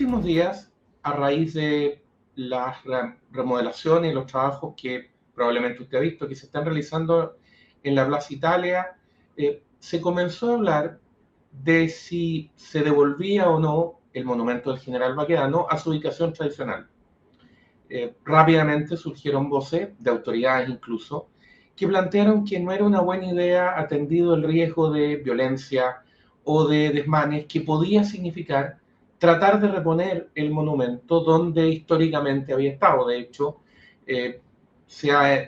últimos días, a raíz de las remodelaciones y los trabajos que probablemente usted ha visto que se están realizando en la Plaza Italia, se comenzó a hablar de si se devolvía o no el monumento del general Baquedano a su ubicación tradicional. Rápidamente surgieron voces, de autoridades incluso, que plantearon que no era una buena idea atendido el riesgo de violencia o de desmanes que podía significar tratar de reponer el monumento donde históricamente había estado. De hecho, se ha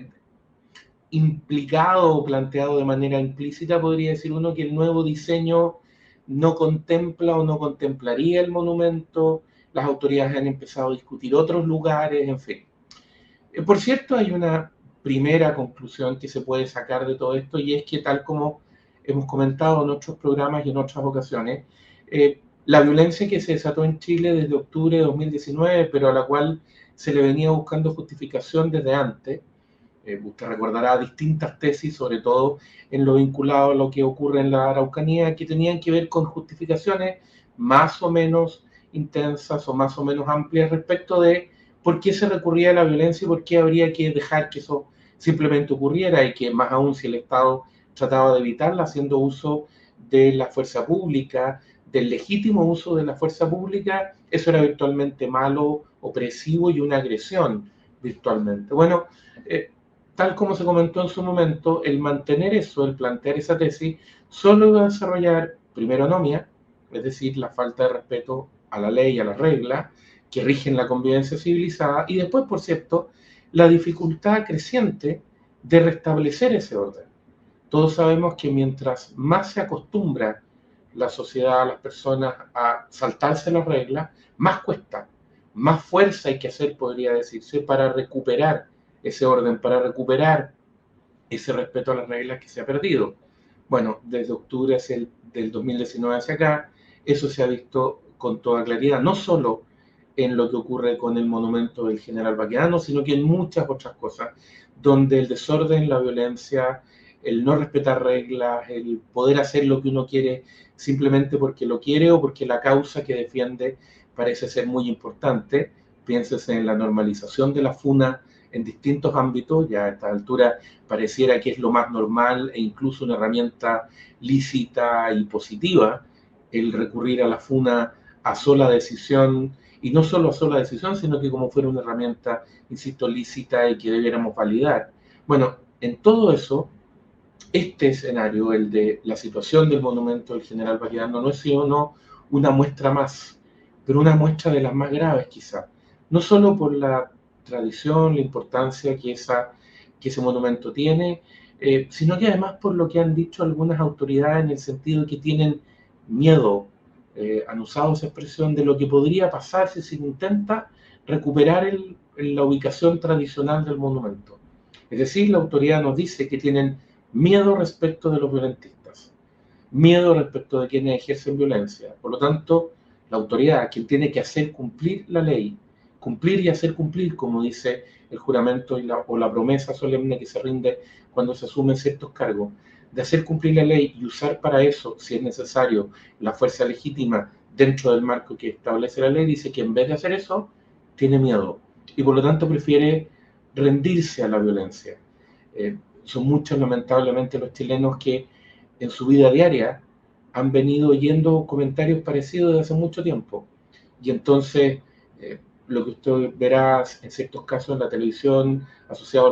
implicado o planteado de manera implícita, podría decir uno, que el nuevo diseño no contempla o no contemplaría el monumento. Las autoridades han empezado a discutir otros lugares, en fin. Por cierto, hay una primera conclusión que se puede sacar de todo esto, y es que, tal como hemos comentado en otros programas y en otras ocasiones, la violencia que se desató en Chile desde octubre de 2019, pero a la cual se le venía buscando justificación desde antes. Usted recordará distintas tesis, sobre todo en lo vinculado a lo que ocurre en la Araucanía, que tenían que ver con justificaciones más o menos intensas o más o menos amplias respecto de por qué se recurría a la violencia y por qué habría que dejar que eso simplemente ocurriera, y que más aún si el Estado trataba de evitarla haciendo uso de la fuerza pública, del legítimo uso de la fuerza pública, eso era virtualmente malo, opresivo y una agresión virtualmente. Bueno, tal como se comentó en su momento, el mantener eso, el plantear esa tesis, solo iba a desarrollar, primero, anomia, es decir, la falta de respeto a la ley y a las reglas que rigen la convivencia civilizada, y después, por cierto, la dificultad creciente de restablecer ese orden. Todos sabemos que mientras más se acostumbra la sociedad, las personas, a saltarse las reglas, más cuesta, más fuerza hay que hacer, podría decirse, para recuperar ese orden, para recuperar ese respeto a las reglas que se ha perdido. Bueno, desde octubre del 2019 hacia acá, eso se ha visto con toda claridad, no solo en lo que ocurre con el monumento del general Baquedano, sino que en muchas otras cosas, donde el desorden, la violencia, el no respetar reglas, el poder hacer lo que uno quiere simplemente porque lo quiere o porque la causa que defiende parece ser muy importante. Piénsese en la normalización de la funa en distintos ámbitos. Ya a esta altura pareciera que es lo más normal e incluso una herramienta lícita y positiva el recurrir a la funa a sola decisión, y no solo a sola decisión, sino que como fuera una herramienta, insisto, lícita y que debiéramos validar. Bueno, en todo eso, este escenario, el de la situación del monumento del general Baquedano, no es sino una muestra más, pero una muestra de las más graves quizá. No solo por la tradición, la importancia que ese monumento tiene, sino que además por lo que han dicho algunas autoridades, en el sentido de que tienen miedo, han usado esa expresión, de lo que podría pasar si se intenta recuperar la ubicación tradicional del monumento. Es decir, la autoridad nos dice que tienen miedo respecto de los violentistas, miedo respecto de quienes ejercen violencia. Por lo tanto, la autoridad, quien tiene que hacer cumplir la ley, cumplir y hacer cumplir, como dice el juramento o la promesa solemne que se rinde cuando se asumen ciertos cargos, de hacer cumplir la ley y usar para eso, si es necesario, la fuerza legítima dentro del marco que establece la ley, dice que en vez de hacer eso, tiene miedo y por lo tanto prefiere rendirse a la violencia. Son muchos, lamentablemente, los chilenos que en su vida diaria han venido oyendo comentarios parecidos desde hace mucho tiempo. Y entonces, lo que usted verá en ciertos casos en la televisión, asociado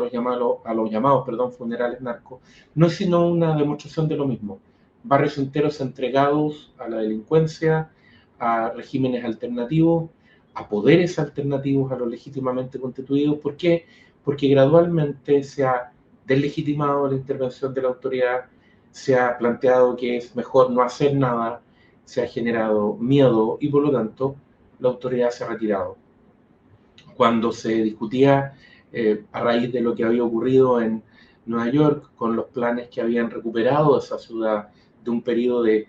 a los llamados funerales narcos, no es sino una demostración de lo mismo. Barrios enteros entregados a la delincuencia, a regímenes alternativos, a poderes alternativos a los legítimamente constituidos. ¿Por qué? Porque gradualmente se ha deslegitimado la intervención de la autoridad, se ha planteado que es mejor no hacer nada, se ha generado miedo y por lo tanto la autoridad se ha retirado. Cuando se discutía a raíz de lo que había ocurrido en Nueva York, con los planes que habían recuperado esa ciudad de un periodo de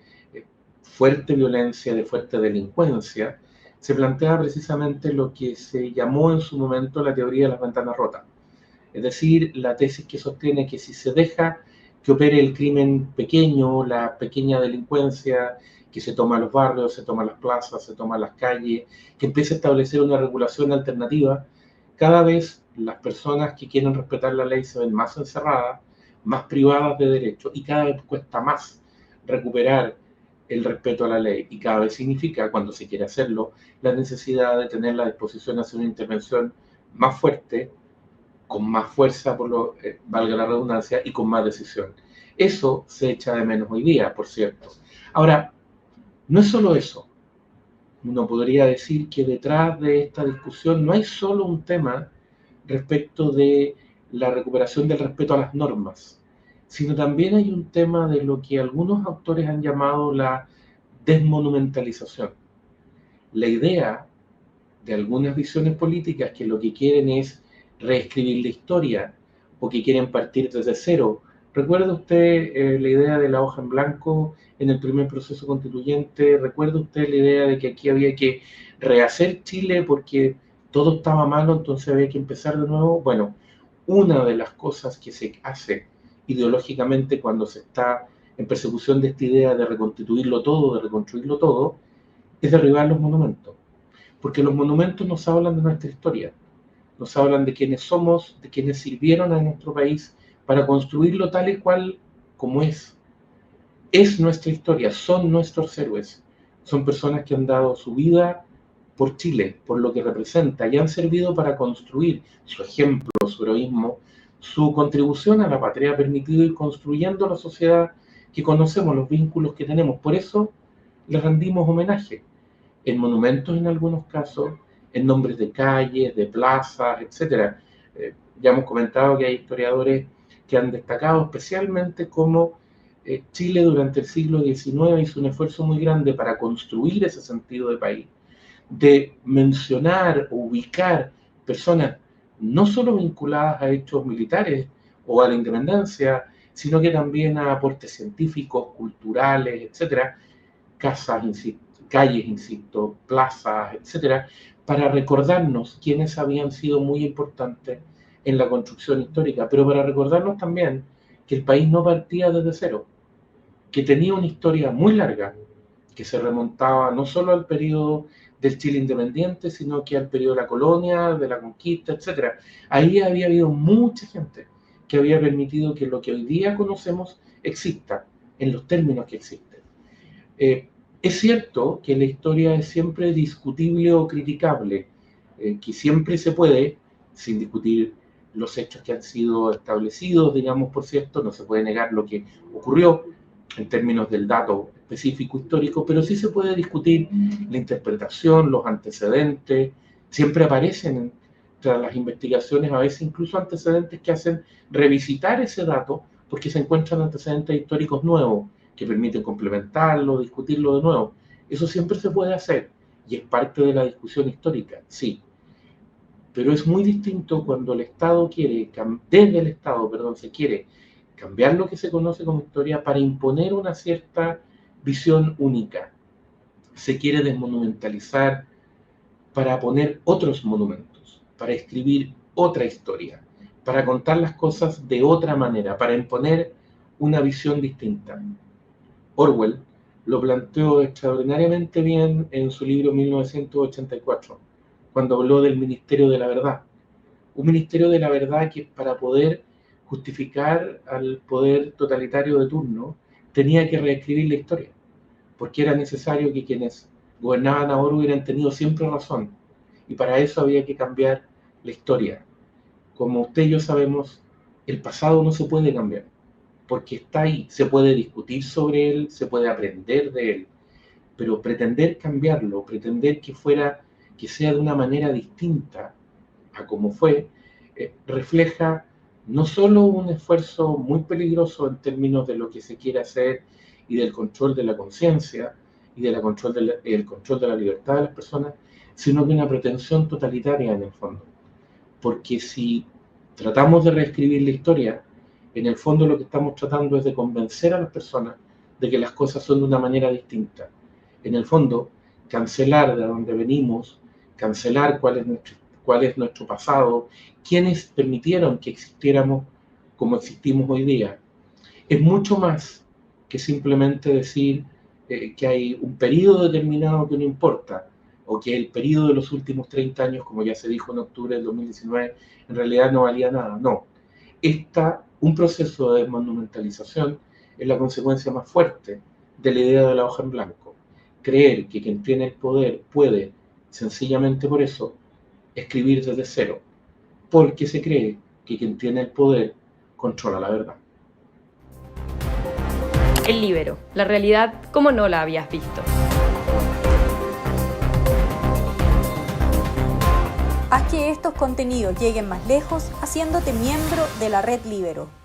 fuerte violencia, de fuerte delincuencia, se planteaba precisamente lo que se llamó en su momento la teoría de las ventanas rotas. Es decir, la tesis que sostiene que si se deja que opere el crimen pequeño, la pequeña delincuencia, que se toma los barrios, se toma las plazas, se toma las calles, que empiece a establecer una regulación alternativa. Cada vez las personas que quieren respetar la ley se ven más encerradas, más privadas de derechos, y cada vez cuesta más recuperar el respeto a la ley, y cada vez significa, cuando se quiere hacerlo, la necesidad de tener la disposición a hacer una intervención más fuerte, con más fuerza, valga la redundancia, y con más decisión. Eso se echa de menos hoy día, por cierto. Ahora, no es solo eso. Uno podría decir que detrás de esta discusión no hay solo un tema respecto de la recuperación del respeto a las normas, sino también hay un tema de lo que algunos autores han llamado la desmonumentalización. La idea de algunas visiones políticas que lo que quieren es reescribir la historia o que quieren partir desde cero. ¿Recuerda usted la idea de la hoja en blanco en el primer proceso constituyente? ¿Recuerda usted la idea de que aquí había que rehacer Chile porque todo estaba malo, entonces había que empezar de nuevo? Bueno, una de las cosas que se hace ideológicamente cuando se está en persecución de esta idea de reconstituirlo todo, de reconstruirlo todo, es derribar los monumentos. Porque los monumentos nos hablan de nuestra historia, nos hablan de quiénes somos, de quienes sirvieron a nuestro país para construirlo tal y cual como es. Es nuestra historia, son nuestros héroes, son personas que han dado su vida por Chile, por lo que representa, y han servido para construir su ejemplo, su heroísmo, su contribución a la patria, ha permitido ir construyendo la sociedad que conocemos, los vínculos que tenemos. Por eso les rendimos homenaje en monumentos en algunos casos, en nombres de calles, de plazas, etc. Ya hemos comentado que hay historiadores que han destacado especialmente cómo Chile durante el siglo XIX hizo un esfuerzo muy grande para construir ese sentido de país, de mencionar o ubicar personas no solo vinculadas a hechos militares o a la independencia, sino que también a aportes científicos, culturales, etcétera, casas, insisto, calles, insisto, plazas, etcétera, para recordarnos quiénes habían sido muy importantes en la construcción histórica, pero para recordarnos también que el país no partía desde cero, que tenía una historia muy larga, que se remontaba no solo al periodo del Chile independiente, sino que al periodo de la colonia, de la conquista, etcétera. Ahí había habido mucha gente que había permitido que lo que hoy día conocemos exista, en los términos que existen. Es cierto que la historia es siempre discutible o criticable, que siempre se puede, sin discutir los hechos que han sido establecidos, digamos, por cierto, no se puede negar lo que ocurrió en términos del dato específico histórico, pero sí se puede discutir la interpretación, los antecedentes, siempre aparecen tras las investigaciones, a veces incluso antecedentes que hacen revisitar ese dato porque se encuentran antecedentes históricos nuevos que permiten complementarlo, discutirlo de nuevo. Eso siempre se puede hacer y es parte de la discusión histórica, sí. Pero es muy distinto cuando el Estado quiere, desde el Estado, perdón, se quiere cambiar lo que se conoce como historia para imponer una cierta visión única. Se quiere desmonumentalizar para poner otros monumentos, para escribir otra historia, para contar las cosas de otra manera, para imponer una visión distinta. Orwell lo planteó extraordinariamente bien en su libro 1984, cuando habló del Ministerio de la Verdad. Un Ministerio de la Verdad que para poder justificar al poder totalitario de turno tenía que reescribir la historia, porque era necesario que quienes gobernaban ahora hubieran tenido siempre razón, y para eso había que cambiar la historia. Como usted y yo sabemos, el pasado no se puede cambiar, porque está ahí, se puede discutir sobre él, se puede aprender de él, pero pretender cambiarlo, pretender que sea de una manera distinta a como fue, refleja no solo un esfuerzo muy peligroso en términos de lo que se quiere hacer y del control de la conciencia y del control de la libertad de las personas, sino que una pretensión totalitaria en el fondo. Porque si tratamos de reescribir la historia, en el fondo lo que estamos tratando es de convencer a las personas de que las cosas son de una manera distinta. En el fondo, cancelar de dónde venimos, cancelar cuál es nuestro pasado, quiénes permitieron que existiéramos como existimos hoy día. es mucho más que simplemente decir que hay un periodo determinado que no importa, o que el periodo de los últimos 30 años, como ya se dijo en octubre del 2019, en realidad no valía nada. No. Un proceso de desmonumentalización es la consecuencia más fuerte de la idea de la hoja en blanco. Creer que quien tiene el poder puede, sencillamente por eso, escribir desde cero, porque se cree que quien tiene el poder controla la verdad. El Líbero, la realidad como no la habías visto. Haz que estos contenidos lleguen más lejos haciéndote miembro de la Red Líbero.